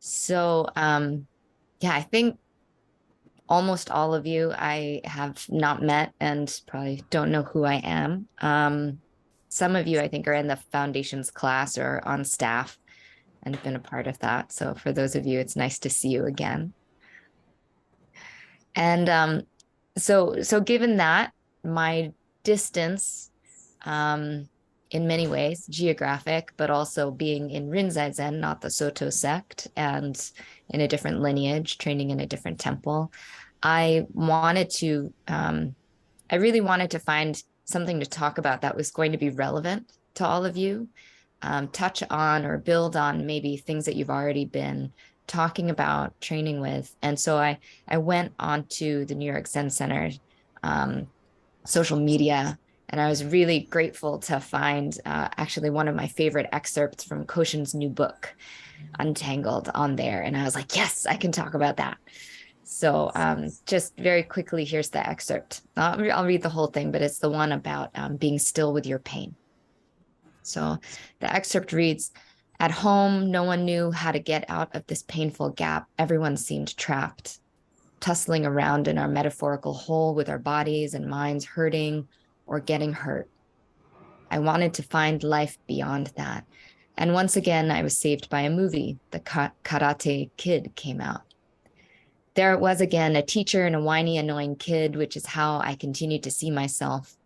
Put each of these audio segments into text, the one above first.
So, yeah, I think almost all of you I have not met and probably don't know who I am. Some of you I think are in the foundations class or on staff and have been a part of that. So for those of you, it's nice to see you again. And so given that, my distance, um, in many ways, geographic, but also being in Rinzai Zen, not the Soto sect, and in a different lineage, training in a different temple, I wanted to, I really wanted to find something to talk about that was going to be relevant to all of you, touch on or build on maybe things that you've already been talking about, training with. And so I went onto the New York Zen Center um, social media, and I was really grateful to find actually one of my favorite excerpts from Koshin's new book, Untangled, on there. And I was like, yes, I can talk about that. So just very quickly, here's the excerpt. I'll read the whole thing, but it's the one about being still with your pain. So the excerpt reads, at home, no one knew how to get out of this painful gap. Everyone seemed trapped, tussling around in our metaphorical hole with our bodies and minds hurting or getting hurt. I wanted to find life beyond that. And once again, I was saved by a movie. The Karate Kid came out. There it was again, a teacher and a whiny, annoying kid, which is how I continued to see myself.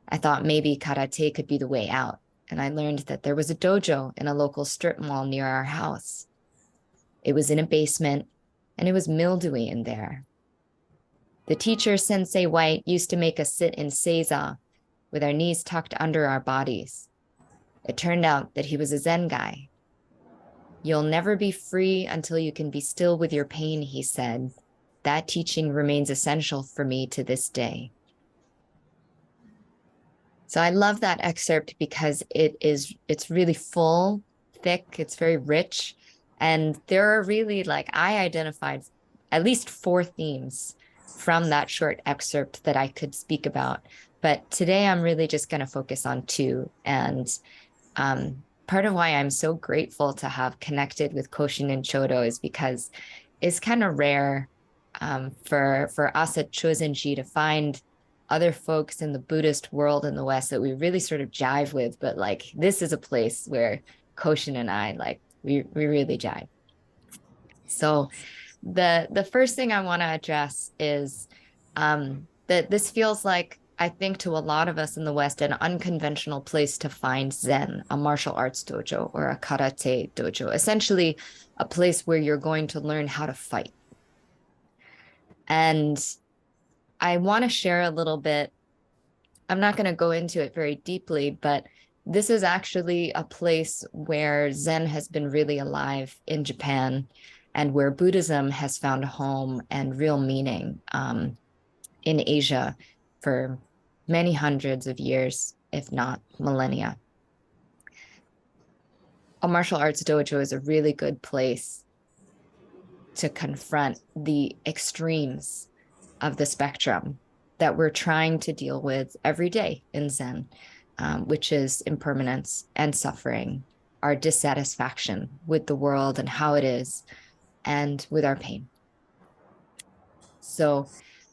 I thought maybe karate could be the way out. And I learned that there was a dojo in a local strip mall near our house. It was in a basement, and it was mildewy in there. The teacher, Sensei White, used to make us sit in seiza with our knees tucked under our bodies. It turned out that he was a Zen guy. You'll never be free until you can be still with your pain, he said. That teaching remains essential for me to this day. So I love that excerpt because it's really full, thick, it's very rich. And there are really, like, I identified at least 4 themes from that short excerpt that I could speak about. But today I'm really just going to focus on 2. And part of why I'm so grateful to have connected with Koshin and Chodo is because it's kind of rare for us at Chozen-ji to find other folks in the Buddhist world in the West that we really sort of jive with. But like, this is a place where Koshin and I, like, we really jive. So the first thing I want to address is that this feels like, I think, to a lot of us in the West, an unconventional place to find Zen, a martial arts dojo or a karate dojo, essentially a place where you're going to learn how to fight. And I want to share a little bit. I'm not going to go into it very deeply, but this is actually a place where Zen has been really alive in Japan and where Buddhism has found a home and real meaning in Asia for many hundreds of years, if not millennia. A martial arts dojo is a really good place to confront the extremes of the spectrum that we're trying to deal with every day in Zen, which is impermanence and suffering, our dissatisfaction with the world and how it is, and with our pain. So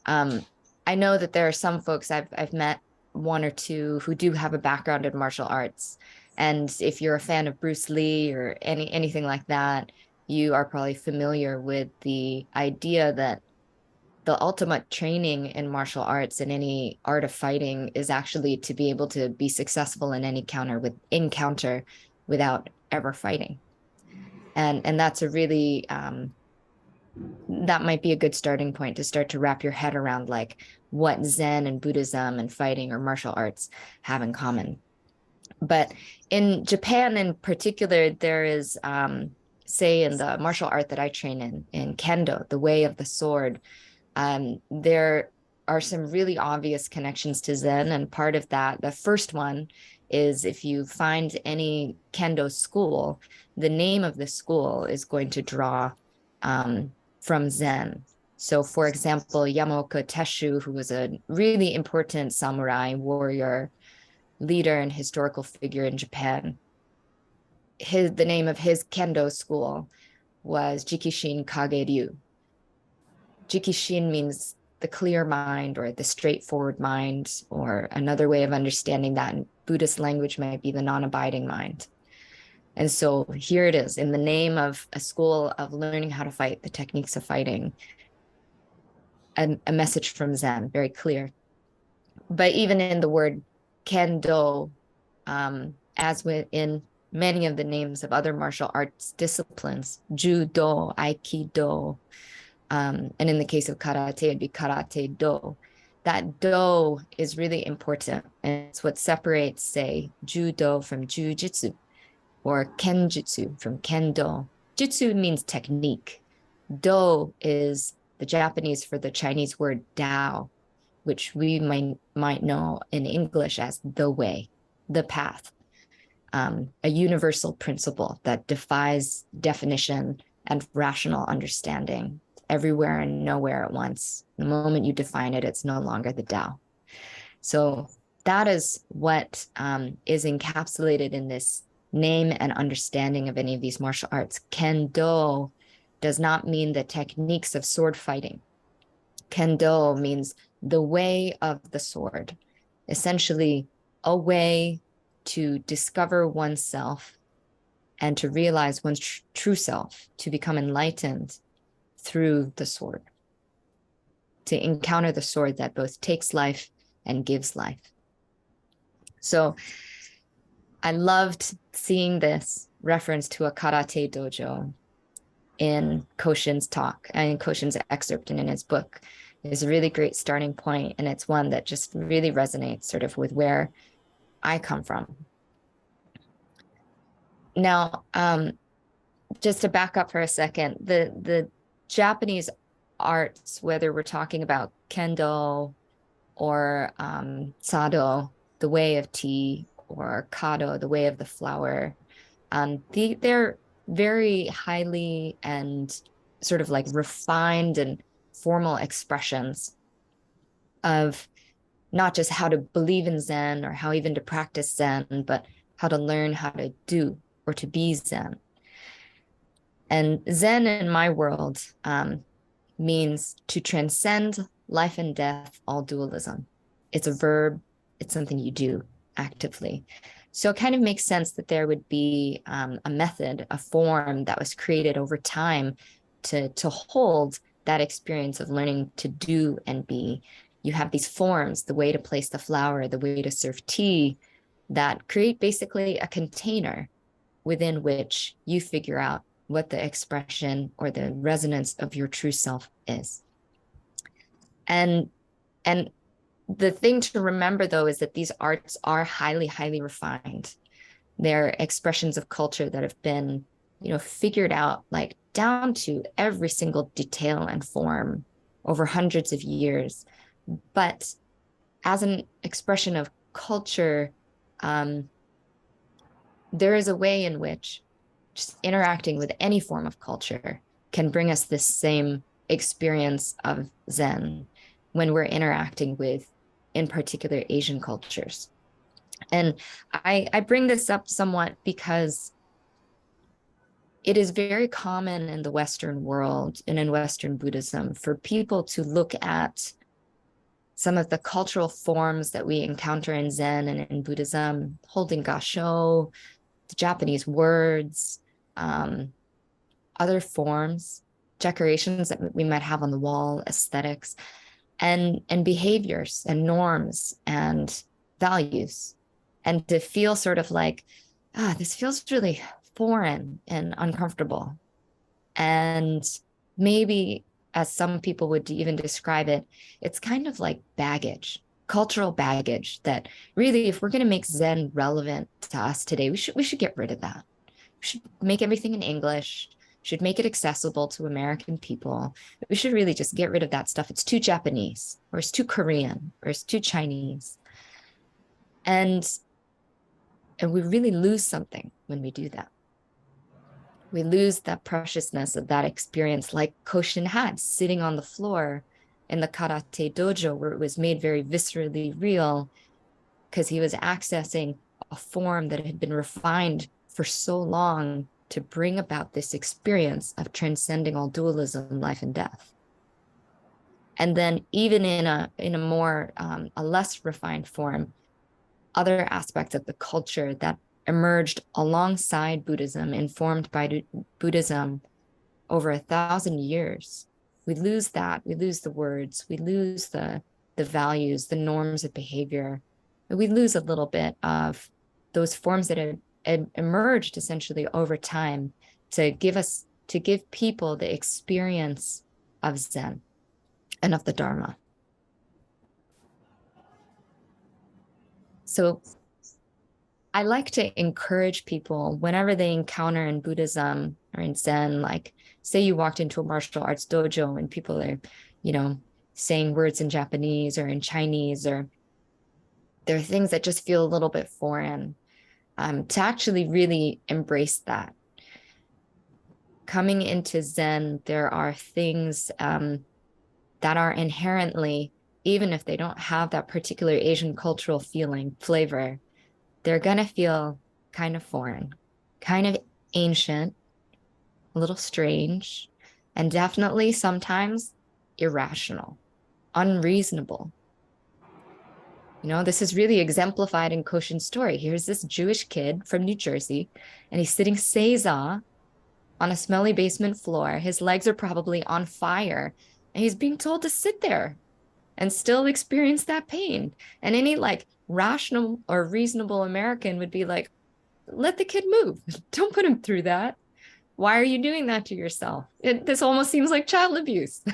I know that there are some folks I've met, 1 or 2, who do have a background in martial arts. And if you're a fan of Bruce Lee or anything like that, you are probably familiar with the idea that the ultimate training in martial arts and any art of fighting is actually to be able to be successful in any encounter without ever fighting. And that's a really that might be a good starting point to start to wrap your head around, like, what Zen and Buddhism and fighting or martial arts have in common. But in Japan in particular, there is, say, in the martial art that I train in Kendo, the way of the sword, there are some really obvious connections to Zen. And part of that, the first one, is if you find any Kendo school, the name of the school is going to draw from Zen. So, for example, Yamaoka Teshu, who was a really important samurai warrior, leader, and historical figure in Japan, the name of his Kendo school was Jikishin Kage-ryu. Jikishin means the clear mind or the straightforward mind, or another way of understanding that in Buddhist language might be the non-abiding mind. And so here it is, in the name of a school of learning how to fight, the techniques of fighting, a message from Zen, very clear. But even in the word kendo, as within many of the names of other martial arts disciplines, judo, aikido, and in the case of karate, it'd be karate do. That do is really important. And it's what separates, say, judo from jujitsu, or kenjutsu from kendo. Jutsu means technique. Do is the Japanese for the Chinese word Tao, which we might know in English as the way, the path, a universal principle that defies definition and rational understanding, everywhere and nowhere at once. The moment you define it, it's no longer the Tao. So that is what is encapsulated in this name and understanding of any of these martial arts. Kendo does not mean the techniques of sword fighting. Kendo means the way of the sword, essentially a way to discover oneself and to realize one's true self, to become enlightened through the sword, to encounter the sword that both takes life and gives life. So I loved seeing this reference to a karate dojo in Koshin's talk and in Koshin's excerpt and in his book. Is a really great starting point, and it's one that just really resonates sort of with where I come from. Now, just to back up for a second, the Japanese arts, whether we're talking about kendo or sado, the way of tea, or kado, the way of the flower, they're very highly and sort of like refined and formal expressions of not just how to believe in Zen or how even to practice Zen, but how to learn how to do or to be Zen. And Zen in my world means to transcend life and death, all dualism. It's a verb, it's something you do actively. So it kind of makes sense that there would be a method, a form that was created over time to hold that experience of learning to do and be. You have these forms, the way to place the flower, the way to serve tea, that create basically a container within which you figure out what the expression or the resonance of your true self is. And the thing to remember, though, is that these arts are highly, highly refined. They're expressions of culture that have been, figured out like down to every single detail and form over hundreds of years. But as an expression of culture, there is a way in which just interacting with any form of culture can bring us this same experience of Zen when we're interacting with, in particular, Asian cultures. And I bring this up somewhat because it is very common in the Western world and in Western Buddhism for people to look at some of the cultural forms that we encounter in Zen and in Buddhism, holding gasho, the Japanese words, other forms, decorations that we might have on the wall, aesthetics, and behaviors and norms and values, and to feel sort of like, this feels really foreign and uncomfortable. And maybe, as some people would even describe it, it's kind of like baggage, cultural baggage, that really, if we're going to make Zen relevant to us today, we should get rid of that. We should make everything in English, should make it accessible to American people. We should really just get rid of that stuff. It's too Japanese, or it's too Korean, or it's too Chinese. And we really lose something when we do that. We lose that preciousness of that experience, like Koshin had, sitting on the floor in the karate dojo, where it was made very viscerally real, because he was accessing a form that had been refined for so long to bring about this experience of transcending all dualism, life and death. And then even in a more, a less refined form, other aspects of the culture that emerged alongside Buddhism, informed by Buddhism over 1,000 years. We lose that. We lose the words. We lose the values, the norms of behavior. We lose a little bit of those forms that have emerged essentially over time to give people the experience of Zen and of the Dharma. So I like to encourage people whenever they encounter in Buddhism or in Zen, like say you walked into a martial arts dojo and people are, saying words in Japanese or in Chinese, or there are things that just feel a little bit foreign, to actually really embrace that. Coming into Zen, there are things that are inherently, even if they don't have that particular Asian cultural flavor, they're going to feel kind of foreign, kind of ancient, a little strange, and definitely sometimes irrational, unreasonable. This is really exemplified in Koshin's story. Here's this Jewish kid from New Jersey, and he's sitting seiza on a smelly basement floor. His legs are probably on fire, and he's being told to sit there and still experience that pain. And any rational or reasonable American would be like, let the kid move. Don't put him through that. Why are you doing that to yourself? This almost seems like child abuse.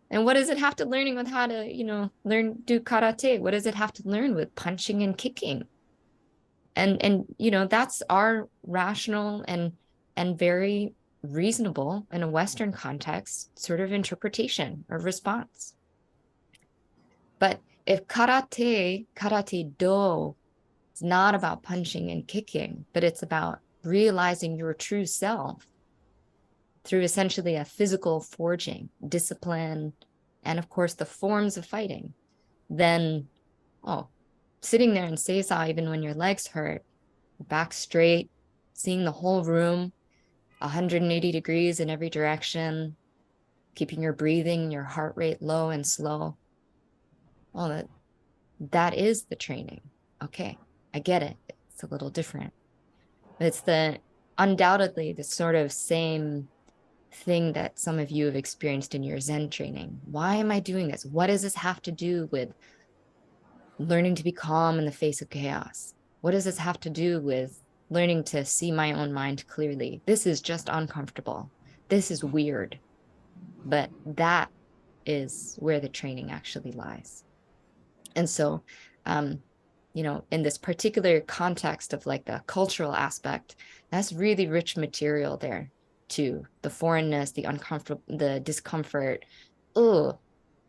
And what does it have to learning with how to, do karate? What does it have to learn with punching and kicking? And that's our rational and very reasonable in a Western context sort of interpretation or response. But if karate do is not about punching and kicking, but it's about realizing your true self through essentially a physical forging, discipline, and of course the forms of fighting, then, sitting there in seiza, even when your legs hurt, back straight, seeing the whole room, 180 degrees in every direction, keeping your breathing, your heart rate low and slow. Well, that is the training. Okay, I get it. It's a little different. But it's undoubtedly the sort of same thing that some of you have experienced in your Zen training. Why am I doing this? What does this have to do with learning to be calm in the face of chaos? What does this have to do with learning to see my own mind clearly? This is just uncomfortable. This is weird. But that is where the training actually lies. And so, in this particular context of the cultural aspect, that's really rich material there too. The foreignness, the uncomfortable, the discomfort.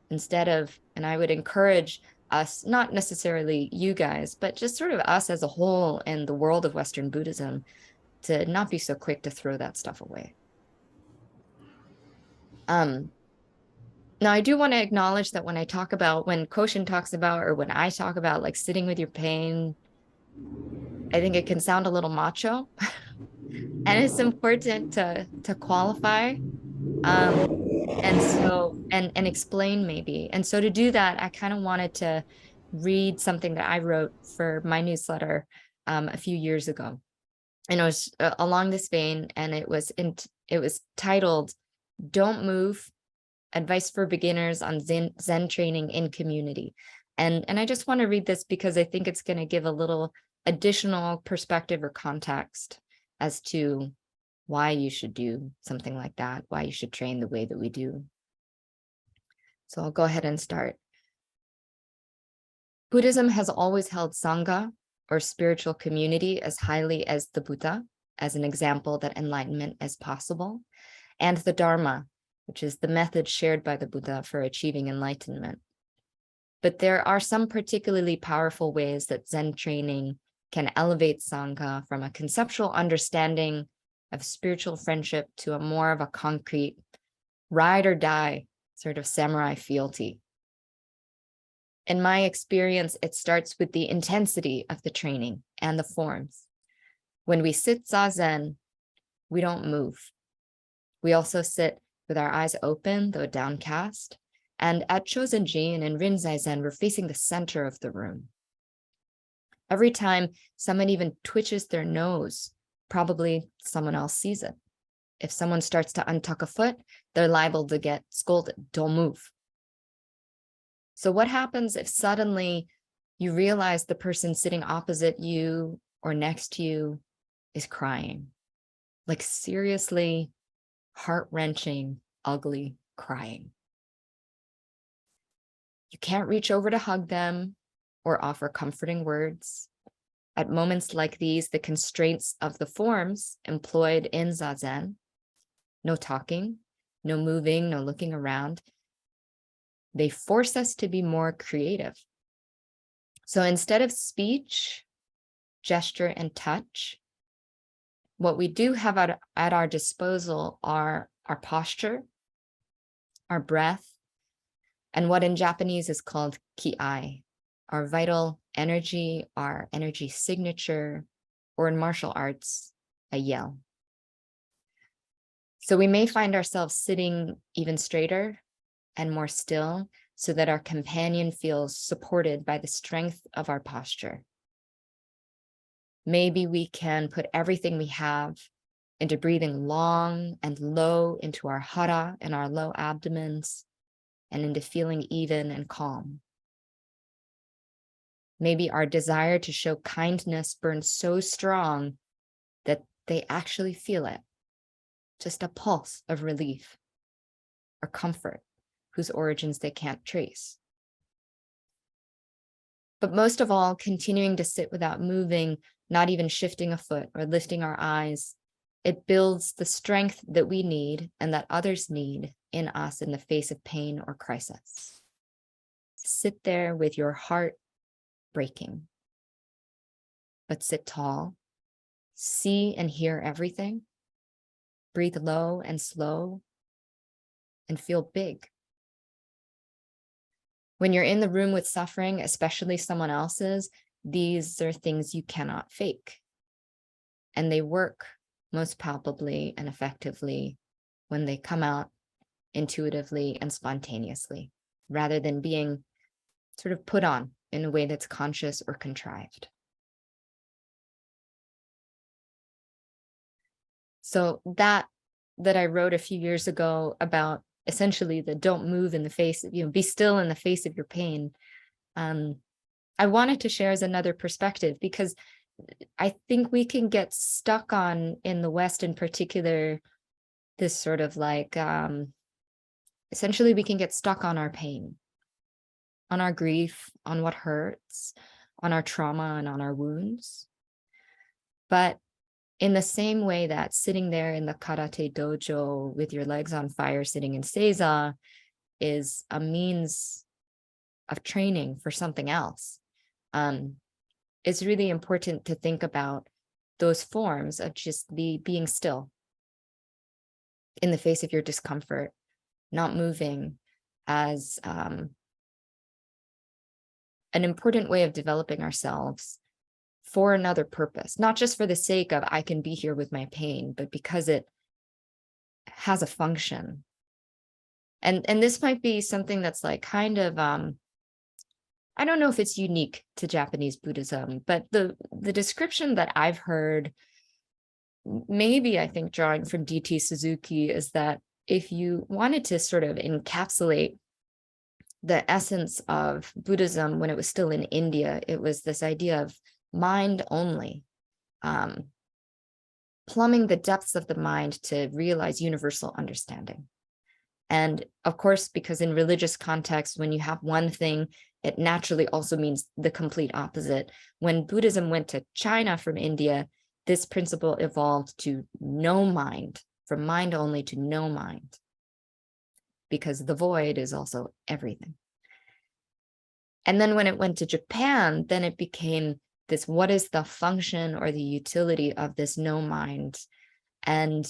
Instead of, and I would encourage us, not necessarily you guys, but just sort of us as a whole in the world of Western Buddhism, to not be so quick to throw that stuff away. Now, I do want to acknowledge that when Koshin talks about, or when I talk about sitting with your pain, I think it can sound a little macho. And it's important to qualify and explain maybe. And so to do that, I kind of wanted to read something that I wrote for my newsletter a few years ago. And it was along this vein, and it was titled, "Don't Move, Advice for Beginners on Zen Training in Community." And I just want to read this because I think it's going to give a little additional perspective or context as to why you should do something like that, why you should train the way that we do. So I'll go ahead and start. Buddhism has always held sangha, or spiritual community, as highly as the Buddha, as an example that enlightenment is possible, and the Dharma, which is the method shared by the Buddha for achieving enlightenment. But there are some particularly powerful ways that Zen training can elevate sangha from a conceptual understanding of spiritual friendship to a more of a concrete ride or die sort of samurai fealty. In my experience, it starts with the intensity of the training and the forms. When we sit zazen, We don't move. We also sit with our eyes open, though downcast. And at Chozen-ji and in Rinzai Zen, we're facing the center of the room. Every time someone even twitches their nose, probably someone else sees it. If someone starts to untuck a foot, they're liable to get scolded. Don't move. So what happens if suddenly you realize the person sitting opposite you or next to you is crying? Like seriously, heart-wrenching, ugly crying. You can't reach over to hug them or offer comforting words. At moments like these, the constraints of the forms employed in Zazen, no talking, no moving, no looking around, they force us to be more creative. So instead of speech, gesture, and touch, what we do have at our disposal are our posture, our breath, and what in Japanese is called ki-ai, our vital energy, our energy signature, or in martial arts, a yell. So we may find ourselves sitting even straighter and more still so that our companion feels supported by the strength of our posture. Maybe we can put everything we have into breathing long and low into our hara and our low abdomens and into feeling even and calm. Maybe our desire to show kindness burns so strong that they actually feel it, just a pulse of relief or comfort whose origins they can't trace. But most of all, continuing to sit without moving, not even shifting a foot or lifting our eyes, it builds the strength that we need and that others need in us in the face of pain or crisis. Sit there with your heart breaking, but sit tall, see and hear everything, breathe low and slow, and feel big. When you're in the room with suffering, especially someone else's, these are things you cannot fake. And they work most palpably and effectively when they come out intuitively and spontaneously, rather than being sort of put on in a way that's conscious or contrived. So that I wrote a few years ago about essentially the don't move in the face of, be still in the face of your pain. I wanted to share as another perspective because I think we can get stuck on, in the West in particular, this sort of like, essentially we can get stuck on our pain, on our grief, on what hurts, on our trauma and on our wounds. But in the same way that sitting there in the karate dojo with your legs on fire, sitting in seiza, is a means of training for something else, it's really important to think about those forms of just being still in the face of your discomfort, not moving, as an important way of developing ourselves for another purpose, not just for the sake of I can be here with my pain, but because it has a function. And this might be something that's like kind of, I don't know if it's unique to Japanese Buddhism, but the description that I've heard, maybe I think drawing from D.T. Suzuki, is that if you wanted to sort of encapsulate the essence of Buddhism when it was still in India, it was this idea of mind only, plumbing the depths of the mind to realize universal understanding. And of course, because in religious context, when you have one thing, it naturally also means the complete opposite. When Buddhism went to China from India, this principle evolved to no mind, from mind only to no mind, because the void is also everything. And then when it went to Japan, then it became this, what is the function or the utility of this no mind? And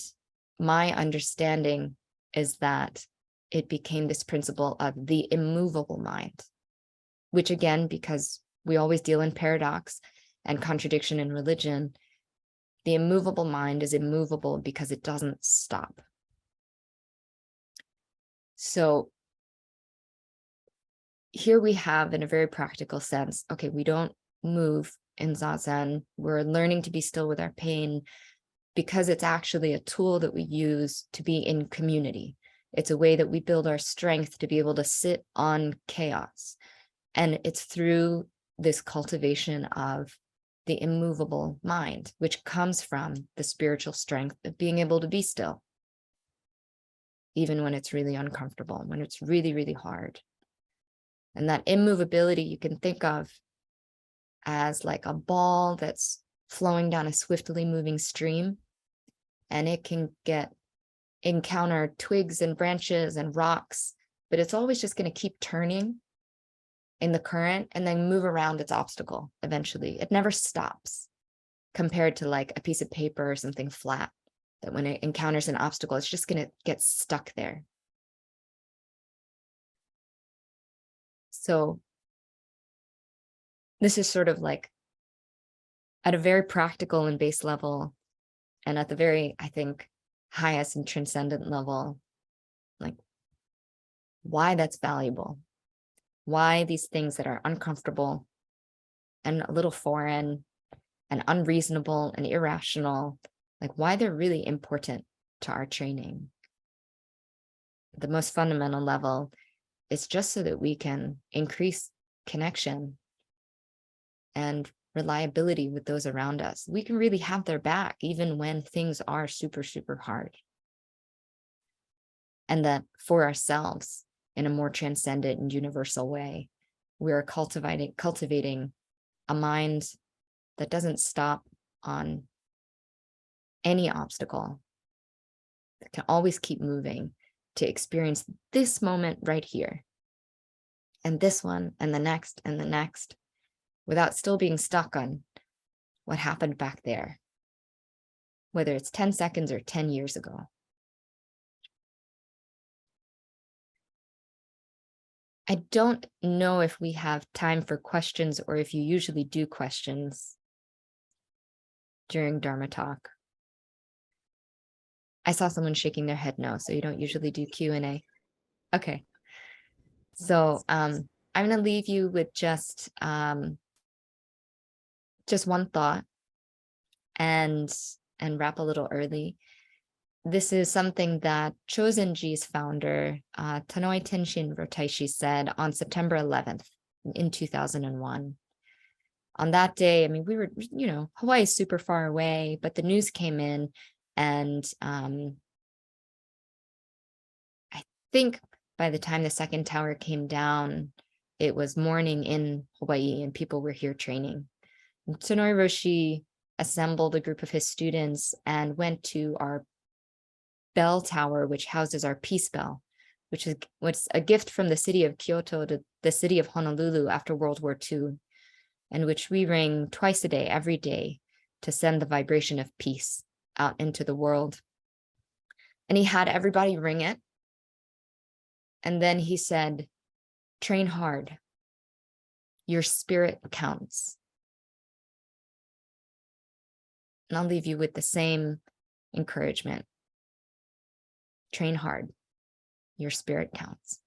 my understanding is that it became this principle of the immovable mind, which again, because we always deal in paradox and contradiction in religion, The immovable mind is immovable because it doesn't stop. So here we have, in a very practical sense, okay, we don't move in Zazen. We're learning to be still with our pain because it's actually a tool that we use to be in community. It's a way that we build our strength to be able to sit on chaos. And it's through this cultivation of the immovable mind, which comes from the spiritual strength of being able to be still, even when it's really uncomfortable, when it's really, really hard. And that immovability you can think of as like a ball that's flowing down a swiftly moving stream, and it can encounter twigs and branches and rocks, but it's always just going to keep turning in the current and then move around its obstacle eventually. It never stops, compared to like a piece of paper or something flat that when it encounters an obstacle, it's just going to get stuck there. So this is sort of like at a very practical and base level, and at the very, I think, highest and transcendent level, like why that's valuable, why these things that are uncomfortable and a little foreign and unreasonable and irrational, like why they're really important to our training. The most fundamental level is just so that we can increase connection and reliability with those around us. We can really have their back even when things are super, super hard. And that for ourselves, in a more transcendent and universal way, we are cultivating a mind that doesn't stop on any obstacle, that can always keep moving to experience this moment right here, and this one, and the next, without still being stuck on what happened back there, whether it's 10 seconds or 10 years ago. I don't know if we have time for questions or if you usually do questions during Dharma talk. I saw someone shaking their head no, so you don't usually do Q&A. Okay. So I'm going to leave you with just one thought and wrap a little early. This is something that Chozen-ji's founder, Tanoi Tenshin Rotaishi, said on September 11th in 2001. On that day, I mean, we were, Hawaii is super far away, but the news came in, and I think by the time the second tower came down, it was morning in Hawaii and people were here training. And Tanoi Roshi assembled a group of his students and went to our bell tower, which houses our peace bell, which was a gift from the city of Kyoto to the city of Honolulu after World War II, and which we ring twice a day, every day, to send the vibration of peace out into the world. And he had everybody ring it. And then he said, train hard. Your spirit counts. And I'll leave you with the same encouragement. Train hard. Your spirit counts.